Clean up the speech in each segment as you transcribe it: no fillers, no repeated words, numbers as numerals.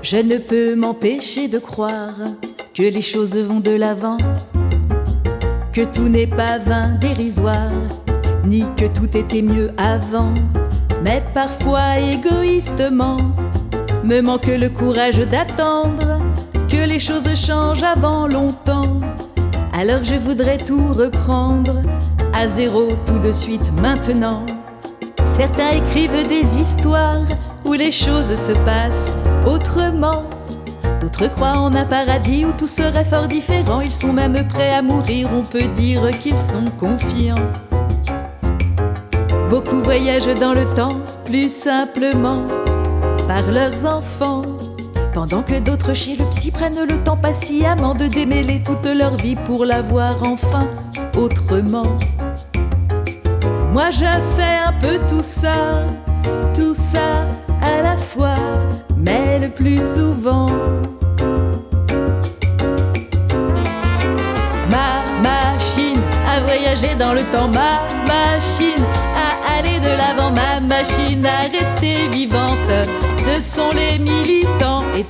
Je ne peux m'empêcher de croire que les choses vont de l'avant, que tout n'est pas vain, dérisoire, ni que tout était mieux avant. Mais parfois égoïstement, me manque le courage d'attendre que les choses changent avant longtemps. Alors je voudrais tout reprendre à zéro tout de suite maintenant. Certains écrivent des histoires où les choses se passent autrement. D'autres croient en un paradis où tout serait fort différent. Ils sont même prêts à mourir, on peut dire qu'ils sont confiants. Beaucoup voyagent dans le temps plus simplement par leurs enfants, pendant que d'autres chez le psy prennent le temps patiemment de démêler toute leur vie pour la voir enfin autrement. Moi je fais un peu tout ça à la fois, mais le plus souvent ma machine à voyager dans le temps, ma machine à aller de l'avant, ma machine à rester vivante. Ce sont les militants et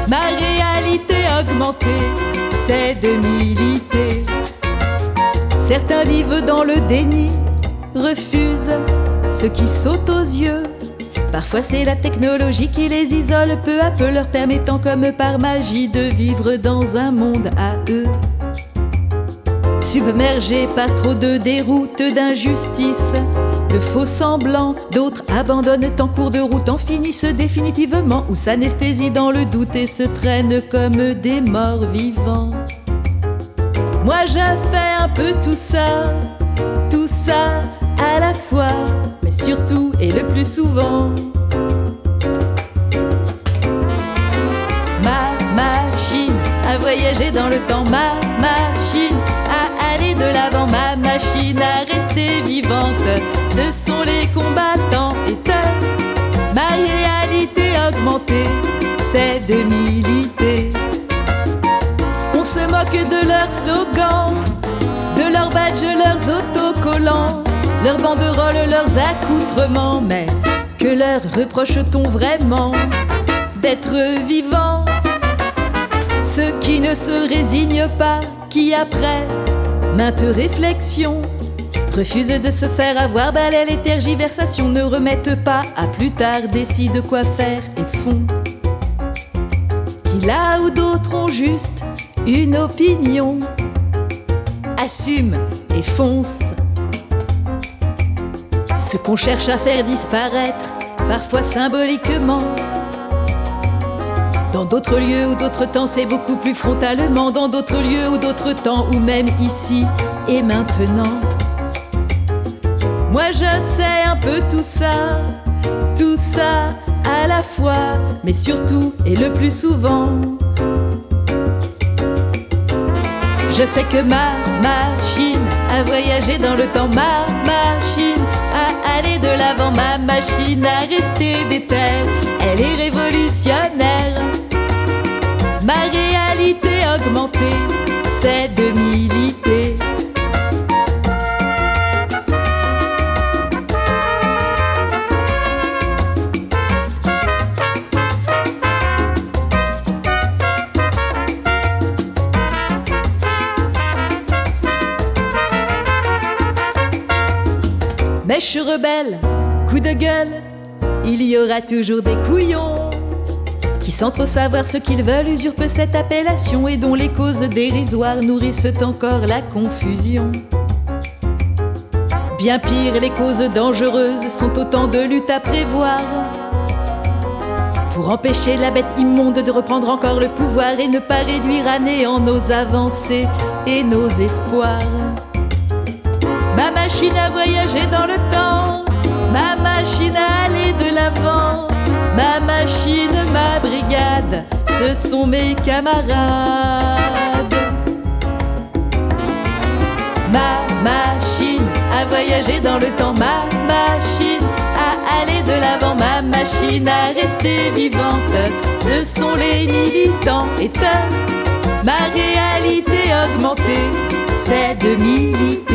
ma réalité augmentée, c'est de militer. Certains vivent dans le déni, refusent ce qui saute aux yeux. Parfois c'est la technologie qui les isole peu à peu, leur permettant comme par magie de vivre dans un monde à eux. Submergés par trop de déroutes, d'injustices, de faux semblants, d'autres abandonnent en cours de route, en finissent définitivement ou s'anesthésient dans le doute et se traînent comme des morts vivants. Moi je fais un peu tout ça à la fois, mais surtout et le plus souvent ma machine à voyager dans le temps, ma machine à aller de l'avant, ma machine à rester vivante. Ce sont les combattants et ma réalité augmentée, c'est de militer. On se moque de leurs slogans, de leurs badges, leurs autocollants, leurs banderoles, leurs accoutrements. Mais que leur reproche-t-on vraiment? D'être vivants. Ceux qui ne se résignent pas, qui après maintes réflexions refusent de se faire avoir, balaient les tergiversations, ne remettent pas à plus tard, décident quoi faire et font. Qui là où d'autres ont juste une opinion, assument et foncent. Ce qu'on cherche à faire disparaître, parfois symboliquement. Dans d'autres lieux ou d'autres temps, c'est beaucoup plus frontalement. Dans d'autres lieux ou d'autres temps, ou même ici et maintenant. Moi je sais un peu tout ça à la fois, mais surtout et le plus souvent je sais que ma machine à voyager dans le temps, ma machine à aller de l'avant, ma machine à rester d'éternel, elle est révolutionnaire. Ma réalité augmentée, c'est de militer. Mèche rebelle, coup de gueule, il y aura toujours des couillons qui, sans trop savoir ce qu'ils veulent, usurpent cette appellation et dont les causes dérisoires nourrissent encore la confusion. Bien pire, les causes dangereuses sont autant de luttes à prévoir pour empêcher la bête immonde de reprendre encore le pouvoir et ne pas réduire à néant nos avancées et nos espoirs. Ma machine à voyager dans le temps, ma machine à aller de l'avant, ma machine, ma brigade, ce sont mes camarades. Ma machine à voyager dans le temps, ma machine à aller de l'avant, ma machine à rester vivante. Ce sont les militants et ma réalité augmentée, c'est de militer.